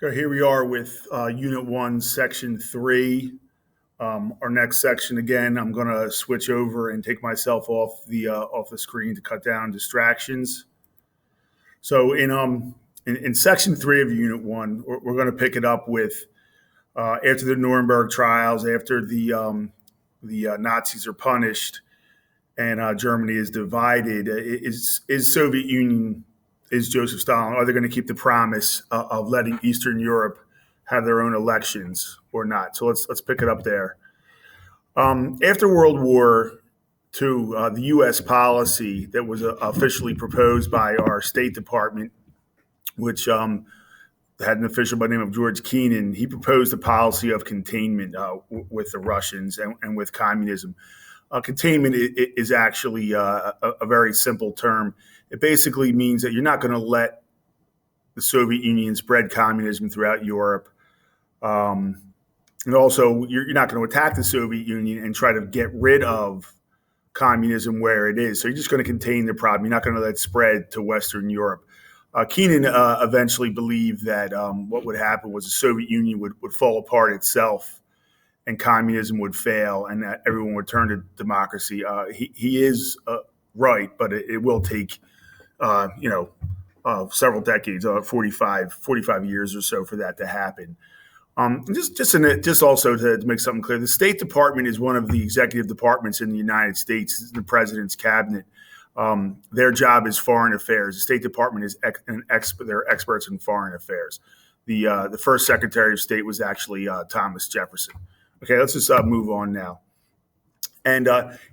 So here we are with Unit 1, Section 3. Our next section, again, I'm going to switch over and take myself off the screen to cut down distractions. So in Section 3 of Unit 1, we're going to pick it up with after the Nuremberg trials, after the Nazis are punished and Germany is divided. Is Soviet Union, is Joseph Stalin, are they going to keep the promise of letting Eastern Europe have their own elections or not? So let's pick it up there. After World War II, the U.S. policy that was officially proposed by our State Department, which had an official by the name of George Kennan, he proposed a policy of containment with the Russians and with communism. Containment is actually a very simple term. It basically means that you're not going to let the Soviet Union spread communism throughout Europe. And also, you're not going to attack the Soviet Union and try to get rid of communism where it is. So you're just going to contain the problem. You're not going to let it spread to Western Europe. Kennan eventually believed that what would happen was the Soviet Union would fall apart itself and communism would fail and that everyone would turn to democracy. He is right, but it will take, several decades, 45 years or so for that to happen. Just also to make something clear, the State Department is one of the executive departments in the United States, the president's cabinet. Their job is foreign affairs. The State Department is they're experts in foreign affairs. The first Secretary of State was actually Thomas Jefferson. Okay, let's just move on now. And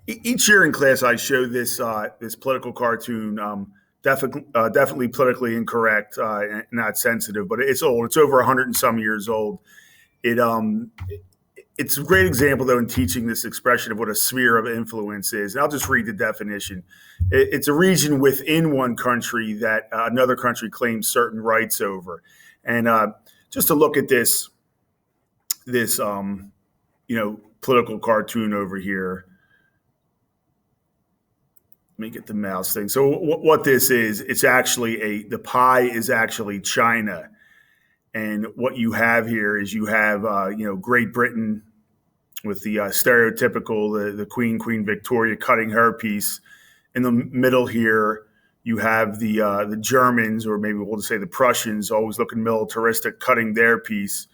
each year in class, I show this political cartoon. Definitely politically incorrect, not sensitive, but it's old. It's over 100 and some years old. It's a great example, though, in teaching this expression of what a sphere of influence is. And I'll just read the definition. It's a region within one country that another country claims certain rights over. And just to look at this political cartoon over here. Let me get the mouse thing. So what this is, it's actually the pie is actually China. And what you have here is you have, Great Britain with the stereotypical, the Queen Victoria cutting her piece. In the middle here, you have the Germans, or maybe we'll just say the Prussians, always looking militaristic, cutting their piece.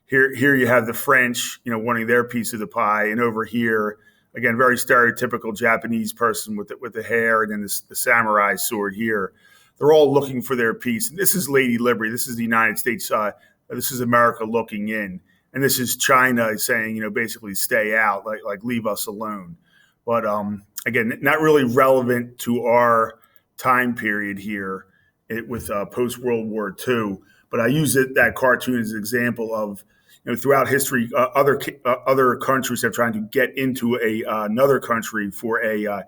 Here you have the French, wanting their piece of the pie. And over here, again, very stereotypical Japanese person with the hair and then the samurai sword here. They're all looking for their piece. And this is Lady Liberty. This is the United States. This is America looking in. And this is China saying, basically stay out, like leave us alone. But again, not really relevant to our time period here with post-World War II. But I use that cartoon as an example of, throughout history, other countries have tried to get into another country for a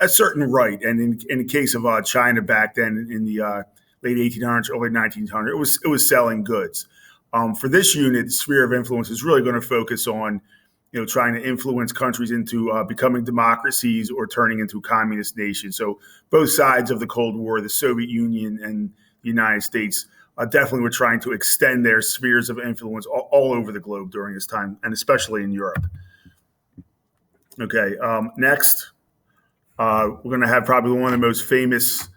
certain right. And in the case of China back then in the late 1800s, early 1900s, it was selling goods. For this unit, the sphere of influence is really going to focus on, trying to influence countries into becoming democracies or turning into communist nations. So both sides of the Cold War, the Soviet Union and the United States, definitely were trying to extend their spheres of influence all over the globe during this time, and especially in Europe. Okay, next, we're going to have probably one of the most famous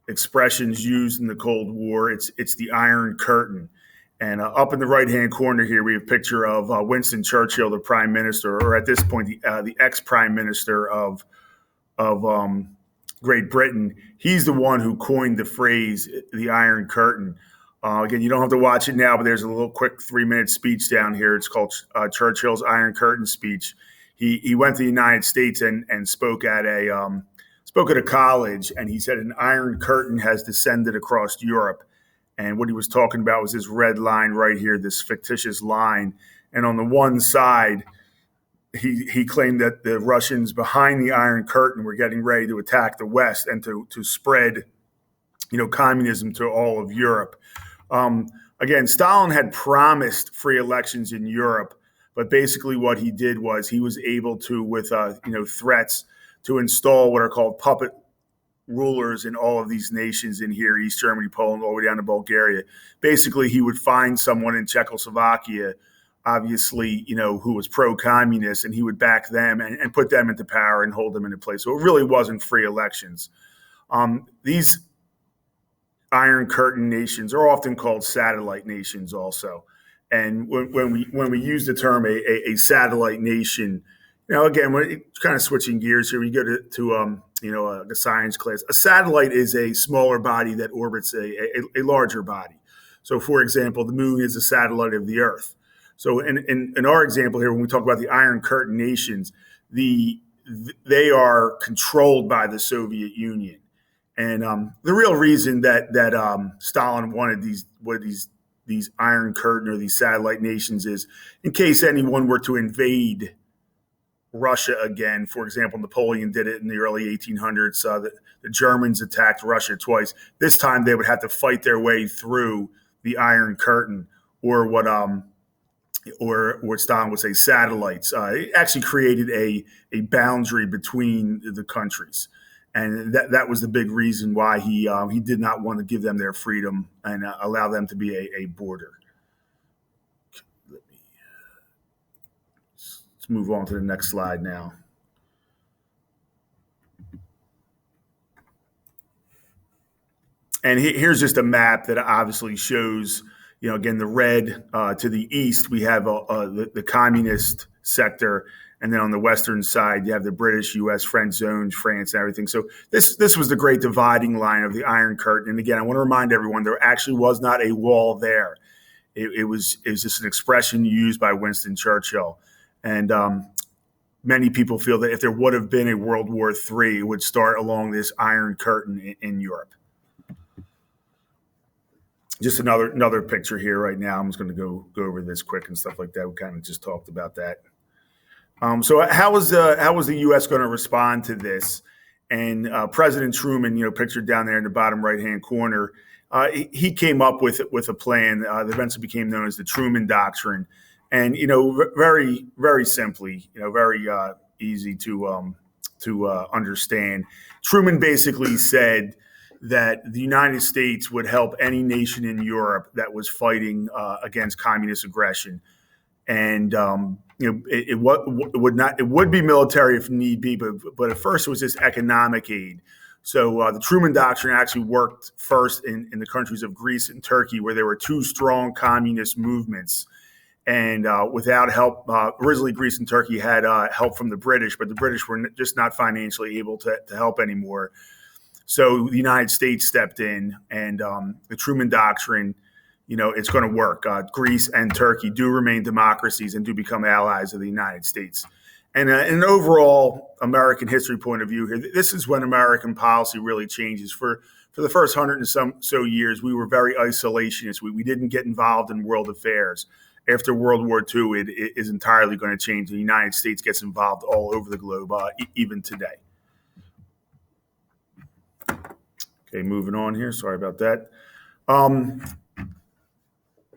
expressions used in the Cold War. It's the Iron Curtain. And up in the right-hand corner here, we have a picture of Winston Churchill, the prime minister, or at this point, the ex-prime minister of Great Britain. He's the one who coined the phrase, the Iron Curtain. Again, you don't have to watch it now, but there's a little quick 3-minute speech down here. It's called Churchill's Iron Curtain speech. He went to the United States and spoke at a college, and he said an iron curtain has descended across Europe. And what he was talking about was this red line right here, this fictitious line. And on the one side, he claimed that the Russians behind the Iron Curtain were getting ready to attack the West and to spread, communism to all of Europe. Again, Stalin had promised free elections in Europe, but basically what he did was he was able to, with threats, to install what are called puppet rulers in all of these nations in here, East Germany, Poland, all the way down to Bulgaria. Basically, he would find someone in Czechoslovakia, obviously, who was pro-communist, and he would back them and put them into power and hold them into place. So it really wasn't free elections. These Iron Curtain nations are often called satellite nations also. And when we use the term a satellite nation, again, we're kind of switching gears here. We go to the science class. A satellite is a smaller body that orbits a larger body. So, for example, the moon is a satellite of the Earth. So, in our example here, when we talk about the Iron Curtain nations, they are controlled by the Soviet Union. And the real reason that Stalin wanted these Iron Curtain or these satellite nations is in case anyone were to invade Russia again. For example, Napoleon did it in the early 1800s. The Germans attacked Russia twice. This time they would have to fight their way through the Iron Curtain, or what Stalin would say satellites. It actually created a boundary between the countries. And that was the big reason why he did not want to give them their freedom and allow them to be a border. Let's move on to the next slide now. And here's just a map that obviously shows, again, the red to the east, we have the communist sector. And then on the western side, you have the British, U.S., French zones, France, and everything. So this was the great dividing line of the Iron Curtain. And again, I want to remind everyone there actually was not a wall there. It was just an expression used by Winston Churchill. And many people feel that if there would have been a World War III, it would start along this Iron Curtain in Europe. Just another picture here right now. I'm just going to go over this quick and stuff like that. We kind of just talked about that. So how was the U.S. going to respond to this? And President Truman, pictured down there in the bottom right-hand corner, he came up with a plan that eventually became known as the Truman Doctrine. And very, very simply, very easy to understand. Truman basically said that the United States would help any nation in Europe that was fighting against communist aggression, and it would be military if need be, but at first it was just economic aid. So the Truman Doctrine actually worked first in the countries of Greece and Turkey, where there were two strong communist movements. And without help, originally Greece and Turkey had help from the British, but the British were just not financially able to help anymore. So the United States stepped in, and the Truman Doctrine, it's going to work. Greece and Turkey do remain democracies and do become allies of the United States. And in an overall American history point of view here, this is when American policy really changes. For the first 100 and so years, we were very isolationist. We didn't get involved in world affairs. After World War II, it is entirely going to change. The United States gets involved all over the globe, even today. Okay, moving on here. Sorry about that.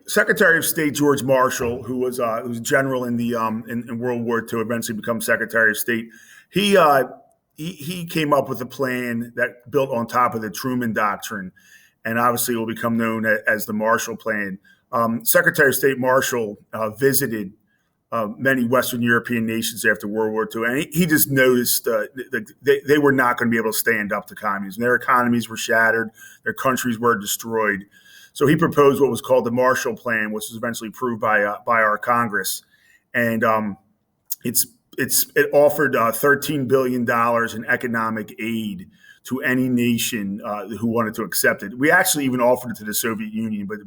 Secretary of State George Marshall, who was general in the in World War II, eventually become Secretary of State. He came up with a plan that built on top of the Truman Doctrine, and obviously will become known as the Marshall Plan. Secretary of State Marshall visited many Western European nations after World War II, and he just noticed they were not going to be able to stand up to communism. Their economies were shattered, their countries were destroyed. So he proposed what was called the Marshall Plan, which was eventually approved by our Congress, and it offered $13 billion in economic aid to any nation who wanted to accept it. We actually even offered it to the Soviet Union, but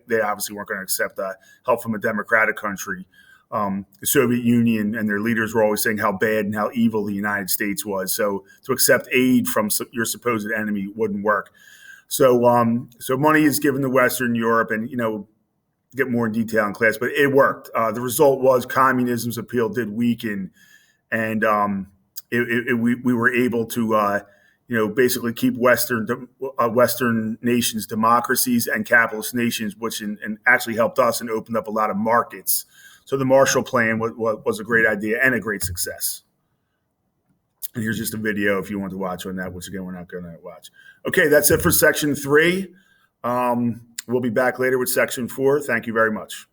they obviously weren't going to accept help from a democratic country. The Soviet Union and their leaders were always saying how bad and how evil the United States was. So to accept aid from your supposed enemy wouldn't work. So money is given to Western Europe, and get more in detail in class, but it worked. The result was communism's appeal did weaken, and we were able to basically keep Western nations democracies and capitalist nations, which and actually helped us and opened up a lot of markets. So the Marshall Plan was a great idea and a great success. And here's just a video if you want to watch on that, which again, we're not going to watch. Okay, that's it for section 3. We'll be back later with section 4. Thank you very much.